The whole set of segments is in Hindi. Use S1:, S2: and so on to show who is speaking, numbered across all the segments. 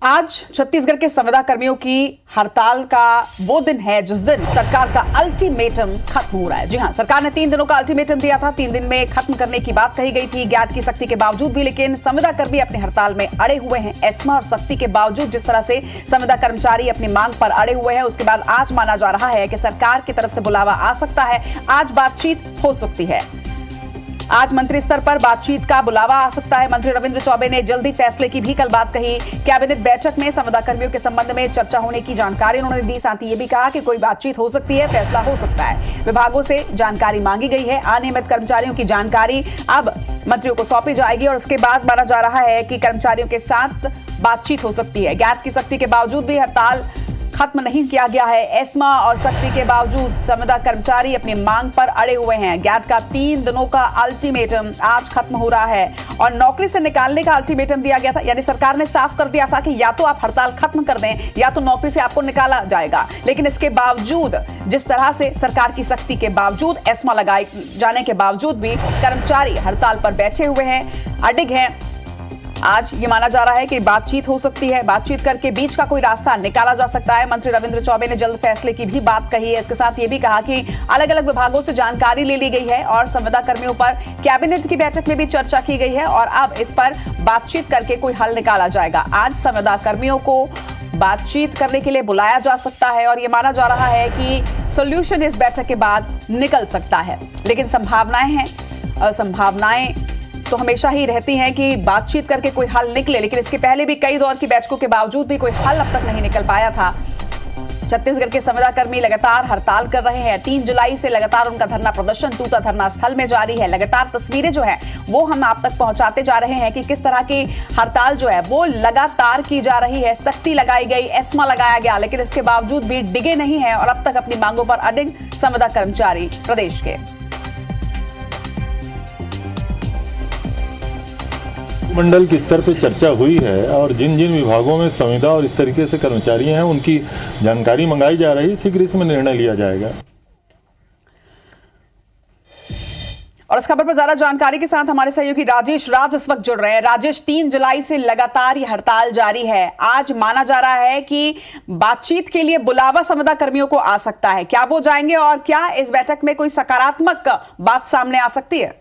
S1: आज छत्तीसगढ़ के संविदा कर्मियों की हड़ताल का वो दिन है जिस दिन सरकार का अल्टीमेटम खत्म हो रहा है। जी हां, सरकार ने 3 दिनों का अल्टीमेटम दिया था। 3 दिन में खत्म करने की बात कही गई थी ज्ञात की सख्ती के बावजूद भी, लेकिन संविदा कर्मी अपनी हड़ताल में अड़े हुए हैं। एस्मा और सख्ती के बावजूद जिस तरह से संविदा कर्मचारी अपनी मांग पर अड़े हुए हैं, उसके बाद आज माना जा रहा है कि सरकार की तरफ से बुलावा आ सकता है, आज बातचीत हो सकती है। आज मंत्री स्तर पर बातचीत का बुलावा आ सकता है। मंत्री रविंद्र चौबे ने जल्दी फैसले की भी कल बात कही। कैबिनेट बैठक में संविदा कर्मियों के संबंध में चर्चा होने की जानकारी उन्होंने दी। साथ ही ये भी कहा कि कोई बातचीत हो सकती है, फैसला हो सकता है। विभागों से जानकारी मांगी गई है। अनियमित कर्मचारियों की जानकारी अब मंत्रियों को सौंपी जाएगी और उसके बाद माना जा रहा है कि कर्मचारियों के साथ बातचीत हो सकती है। गैप की सख्ती के बावजूद भी हड़ताल खत्म नहीं किया गया है। एस्मा और सख्ती के बावजूद संविदा कर्मचारी अपनी मांग पर अड़े हुए हैं। गैट का 3 दिनों का अल्टीमेटम आज खत्म हो रहा है और नौकरी से निकालने का अल्टीमेटम दिया गया था। यानी सरकार ने साफ कर दिया था कि या तो आप हड़ताल खत्म कर दें या तो नौकरी से आपको निकाला जाएगा। लेकिन इसके बावजूद, जिस तरह से सरकार की सख्ती के बावजूद, एस्मा लगाए जाने के बावजूद भी कर्मचारी हड़ताल पर बैठे हुए हैं, अडिग हैं। आज ये माना जा रहा है कि बातचीत हो सकती है, बातचीत करके बीच का कोई रास्ता निकाला जा सकता है। मंत्री रविंद्र चौबे ने जल्द फैसले की भी बात कही है। इसके साथ ये भी कहा कि अलग अलग विभागों से जानकारी ले ली गई है और संविदा कर्मियों पर कैबिनेट की बैठक में भी चर्चा की गई है और अब इस पर बातचीत करके कोई हल निकाला जाएगा। आज संविदा कर्मियों को बातचीत करने के लिए बुलाया जा सकता है और यह माना जा रहा है कि सोल्यूशन इस बैठक के बाद निकल सकता है। लेकिन संभावनाएं हैं, संभावनाएं तो हमेशा ही रहती हैं कि बातचीत करके कोई हल निकले, लेकिन इसके पहले भी कई दौर की बैठकों के बावजूद भी कोई हल अब तक नहीं निकल पाया था। छत्तीसगढ़ के संविदा कर्मी लगातार हड़ताल कर रहे हैं। 3 जुलाई से लगातार उनका धरना प्रदर्शन तूता धरना स्थल में जारी है। लगातार तस्वीरें जो है वो हम आप तक पहुंचाते जा रहे हैं कि किस तरह की हड़ताल जो है वो लगातार की जा रही है। सख्ती लगाई गई, एस्मा लगाया गया, लेकिन इसके बावजूद भी डिगे नहीं है और अब तक अपनी मांगों पर अडिग संविदा कर्मचारी प्रदेश के।
S2: मंडल के स्तर पर चर्चा हुई है और जिन जिन विभागों में संविदा और इस तरीके से कर्मचारी हैं उनकी जानकारी मंगाई जा रही है। शीघ्र इसमें निर्णय लिया जाएगा।
S1: और इस खबर पर ज्यादा जानकारी के साथ हमारे सहयोगी राजेश इस वक्त जुड़ रहे हैं। राजेश, 3 जुलाई से लगातार ये हड़ताल जारी है। आज माना जा रहा है कि बातचीत के लिए बुलावा संविदा कर्मियों को आ सकता है। क्या वो जाएंगे और क्या इस बैठक में कोई सकारात्मक बात सामने आ सकती है?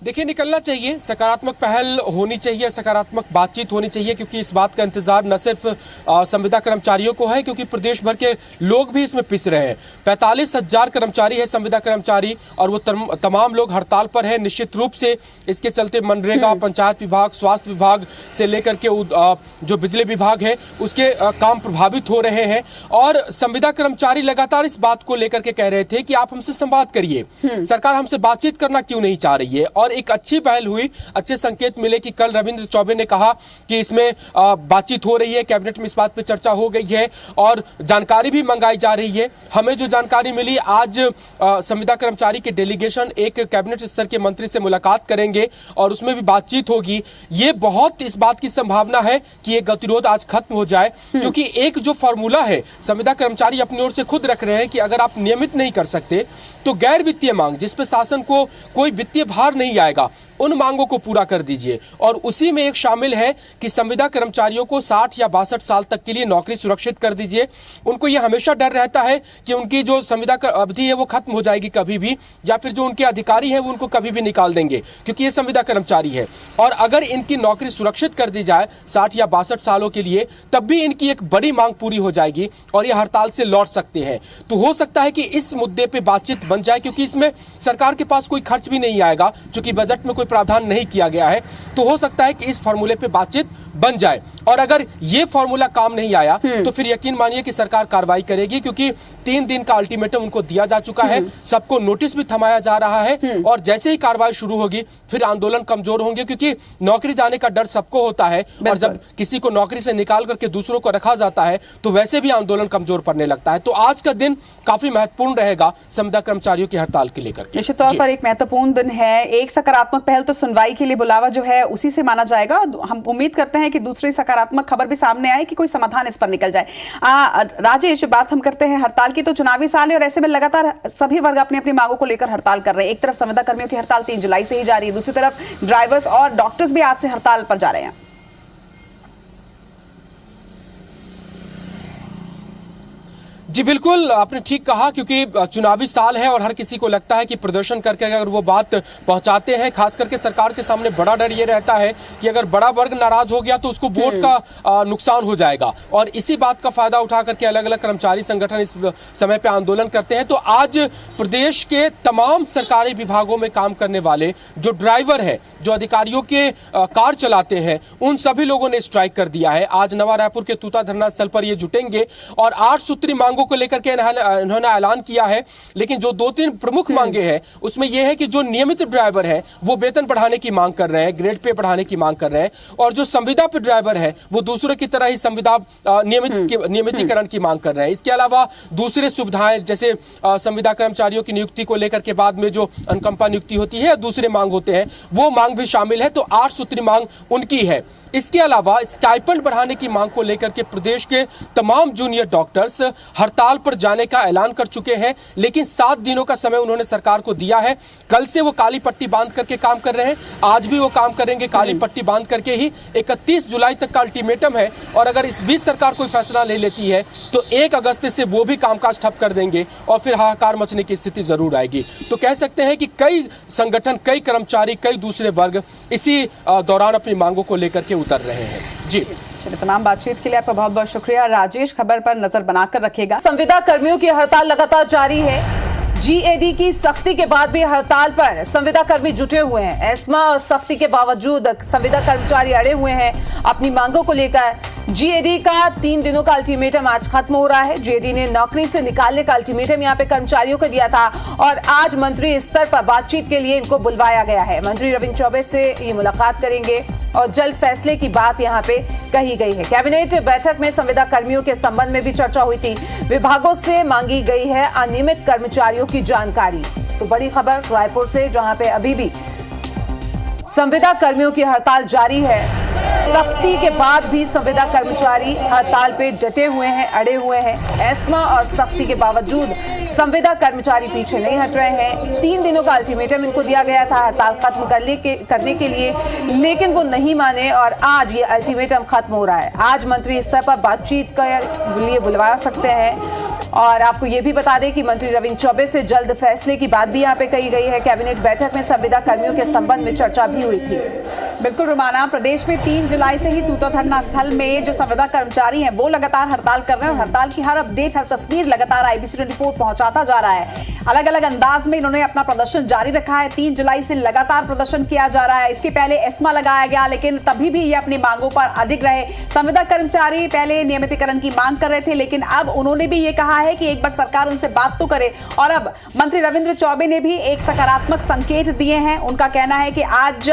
S3: देखिए, निकलना चाहिए, सकारात्मक पहल होनी चाहिए और सकारात्मक बातचीत होनी चाहिए, क्योंकि इस बात का इंतजार न सिर्फ संविदा कर्मचारियों को है, क्योंकि प्रदेश भर के लोग भी इसमें पिस रहे हैं। 45,000 कर्मचारी है संविदा कर्मचारी और वो तमाम लोग हड़ताल पर है। निश्चित रूप से इसके चलते मनरेगा, पंचायत विभाग, स्वास्थ्य विभाग से लेकर के जो बिजली विभाग है उसके काम प्रभावित हो रहे हैं। और संविदा कर्मचारी लगातार इस बात को लेकर के कह रहे थे कि आप हमसे संवाद करिए, सरकार हमसे बातचीत करना क्यों नहीं चाह रही है। और एक अच्छी पहल हुई, अच्छे संकेत मिले कि कल रविंद्र चौबे ने कहा कि इसमें बातचीत हो रही है, कैबिनेट में इस बात पे चर्चा हो गई है और जानकारी भी मंगाई जा रही है। हमें जो जानकारी मिली, आज संविदा कर्मचारी के डेलीगेशन एक कैबिनेट स्तर के मंत्री से मुलाकात करेंगे और उसमें भी बातचीत होगी। ये बहुत इस बात की संभावना है कि ये गतिरोध आज खत्म हो जाए, क्योंकि एक जो फॉर्मूला है संविदा कर्मचारी अपनी ओर से खुद रख रहे हैं कि अगर आप नियमित नहीं कर सकते तो गैर वित्तीय मांग, जिसपे शासन को कोई वित्तीय भार नहीं आएगा, उन मांगों को पूरा कर दीजिए। और उसी में एक शामिल है कि संविदा कर्मचारियों को 60 या 62 साल तक के लिए नौकरी सुरक्षित कर दीजिए। उनको यह हमेशा डर रहता है कि उनकी जो संविदा अवधि है वो खत्म हो जाएगी कभी भी, या फिर जो उनके अधिकारी हैं वो उनको कभी भी निकाल देंगे, क्योंकि ये संविदा कर्मचारी है। और अगर इनकी नौकरी सुरक्षित कर दी जाए 60 या 62 सालों के लिए, तब भी इनकी एक बड़ी मांग पूरी हो जाएगी और ये हड़ताल से लौट सकते हैं। तो हो सकता है कि इस मुद्दे पर बातचीत बन जाए, क्योंकि इसमें सरकार के पास कोई खर्च भी नहीं आएगा, चूंकि बजट में कोई प्रावधान नहीं किया गया है। तो हो सकता है कि इस फॉर्मूले पे बातचीत बन जाए। और अगर ये फॉर्मूला काम नहीं आया तो फिर यकीन मानिए कि सरकार कार्रवाई करेगी, क्योंकि 3 दिन का अल्टीमेटम उनको दिया जा चुका है, सबको नोटिस भी थमाया जा रहा है। और जैसे ही कार्रवाई शुरू होगी फिर आंदोलन कमजोर होंगे, क्योंकि नौकरी जाने का डर सबको होता है और जब किसी को नौकरी से निकाल करके दूसरों को रखा जाता है तो वैसे भी आंदोलन कमजोर पड़ने लगता है। तो आज का दिन काफी महत्वपूर्ण रहेगा संविदा कर्मचारियों की हड़ताल के लेकर।
S1: निश्चित तौर पर एक महत्वपूर्ण दिन है। एक सकारात्मक पहल पहल तो सुनवाई के लिए बुलावा जो है उसी से माना जाएगा। हम उम्मीद करते हैं कि दूसरी सकारात्मक खबर भी सामने आए कि कोई समाधान इस पर निकल जाए। राजेश, बात हम करते हैं हड़ताल की, तो चुनावी साल है और ऐसे में लगातार सभी वर्ग अपनी अपनी मांगों को लेकर हड़ताल कर रहे हैं। एक तरफ संविदा कर्मियों की हड़ताल 3 जुलाई से ही जारी है, दूसरी तरफ ड्राइवर्स और डॉक्टर्स भी आज से हड़ताल पर जा रहे हैं।
S3: जी बिल्कुल, आपने ठीक कहा, क्योंकि चुनावी साल है और हर किसी को लगता है कि प्रदर्शन करके अगर वो बात पहुंचाते हैं, खास करके सरकार के सामने बड़ा डर ये रहता है कि अगर बड़ा वर्ग नाराज हो गया तो उसको वोट का नुकसान हो जाएगा। और इसी बात का फायदा उठा करके अलग अलग कर्मचारी संगठन इस समय पे आंदोलन करते हैं। तो आज प्रदेश के तमाम सरकारी विभागों में काम करने वाले जो ड्राइवर हैं, जो अधिकारियों के कार चलाते हैं, उन सभी लोगों ने स्ट्राइक कर दिया है। आज नवा रायपुर के तूता धरना स्थल पर ये जुटेंगे और 8 सूत्री मांगों को लेकर के इन्होंने ऐलान किया है। लेकिन जो 2-3 प्रमुख मांगे हैं उसमें यह है कि जो नियमित ड्राइवर है वो वेतन बढ़ाने की मांग कर रहे हैं, ग्रेड पे बढ़ाने की मांग कर रहे हैं, और जो संविदा पे ड्राइवर है वो दूसरों की तरह ही संविदा नियमितीकरण की मांग कर रहे हैं। इसके अलावा दूसरे सुविधाएं जैसे संविदा कर्मचारियों की नियुक्ति को लेकर के बाद में जो अनुकंपा नियुक्ति होती है या दूसरे मांग होते हैं वो मांग भी शामिल है। तो 8 सूत्री मांग उनकी है। इसके अलावा स्टाइपेंड बढ़ाने की मांग को लेकर के प्रदेश के तमाम जूनियर डॉक्टर्स हड़ताल पर जाने का ऐलान कर चुके हैं। लेकिन 7 दिनों का समय उन्होंने सरकार को दिया है। कल से वो काली पट्टी बांध करके काम कर रहे हैं, आज भी वो काम करेंगे काली पट्टी बांध करके ही। 31 जुलाई तक का अल्टीमेटम है और अगर इस बीच सरकार कोई फैसला नहीं लेती है तो 1 अगस्त से वो भी कामकाज ठप कर देंगे और फिर हाहाकार मचने की स्थिति जरूर आएगी। तो कह सकते हैं कि कई संगठन, कई कर्मचारी, कई दूसरे वर्ग इसी दौरान अपनी मांगों को लेकर के उतर रहे हैं। जी
S1: चलिए, तमाम बातचीत के लिए आपका बहुत बहुत शुक्रिया राजेश। खबर पर नजर बनाकर रखिएगा। संविदा कर्मियों की हड़ताल लगातार जारी है। जीएडी की सख्ती के बाद भी हड़ताल पर संविदा कर्मी जुटे हुए हैं। एस्मा और सख्ती के बावजूद संविदा कर्मचारी अड़े हुए हैं अपनी मांगों को लेकर। जीएडी का 3 दिनों का अल्टीमेटम आज खत्म हो रहा है। जीएडी ने नौकरी से निकालने का अल्टीमेटम यहाँ पे कर्मचारियों को दिया था और आज मंत्री स्तर पर बातचीत के लिए इनको बुलवाया गया है। मंत्री रविंद्र चौबे से ये मुलाकात करेंगे और जल्द फैसले की बात यहाँ पे कही गई है। कैबिनेट बैठक में संविदा कर्मियों के संबंध में भी चर्चा हुई थी। विभागों से मांगी गई है अनियमित कर्मचारियों की जानकारी। तो बड़ी खबर रायपुर से, जहां पे अभी भी संविदा कर्मियों की हड़ताल जारी है। सख्ती के बाद भी संविदा कर्मचारी हड़ताल पे डटे हुए हैं, अड़े हुए हैं। एस्मा और सख्ती के बावजूद संविदा कर्मचारी पीछे नहीं हट रहे हैं। 3 दिनों का अल्टीमेटम इनको दिया गया था हड़ताल खत्म करने के लिए, लेकिन वो नहीं माने और आज ये अल्टीमेटम खत्म हो रहा है। आज मंत्री स्तर पर बातचीत के लिए बुलवा सकते हैं। और आपको ये भी बता दें कि मंत्री रविंद्र चौबे से जल्द फैसले की बात भी यहाँ पे कही गई है। कैबिनेट बैठक में संविदा कर्मियों के संबंध में चर्चा भी हुई थी। बिल्कुल रुमाना, प्रदेश में 3 जुलाई से ही तूता धरना स्थल में जो संविदा कर्मचारी हैं वो लगातार हड़ताल कर रहे हैं और हड़ताल की हर अपडेट, हर तस्वीर लगातार IBC 24 पहुंचाता जा रहा है। अलग अलग अंदाज में इन्होंने अपना प्रदर्शन जारी रखा है। 3 जुलाई से लगातार प्रदर्शन किया जा रहा है। इसके पहले एस्मा लगाया गया, लेकिन तभी भी ये अपनी मांगों पर अडिग रहे। संविदा कर्मचारी पहले नियमितीकरण की मांग कर रहे थे, लेकिन अब उन्होंने भी ये कहा है कि एक बार सरकार उनसे बात तो करे। और अब मंत्री रविंद्र चौबे ने भी एक सकारात्मक संकेत दिए हैं। उनका कहना है कि आज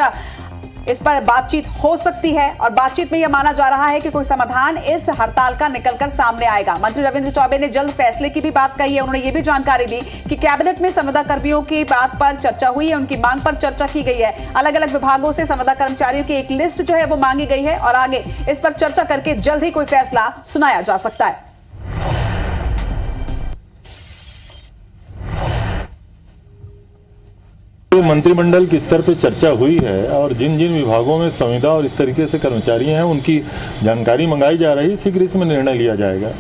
S1: इस पर बातचीत हो सकती है और बातचीत में यह माना जा रहा है कि कोई समाधान इस हड़ताल का निकलकर सामने आएगा। मंत्री रविंद्र चौबे ने जल्द फैसले की भी बात कही है। उन्होंने ये भी जानकारी दी कि कैबिनेट में संविदा कर्मियों की बात पर चर्चा हुई है, उनकी मांग पर चर्चा की गई है। अलग अलग विभागों से संविदा कर्मचारियों की एक लिस्ट जो है वो मांगी गई है और आगे इस पर चर्चा करके जल्द ही कोई फैसला सुनाया जा सकता है।
S2: मंत्रिमंडल के स्तर पे चर्चा हुई है और जिन जिन विभागों में संविदा और इस तरीके से कर्मचारी हैं उनकी जानकारी मंगाई जा रही है। शीघ्र इसमें निर्णय लिया जाएगा।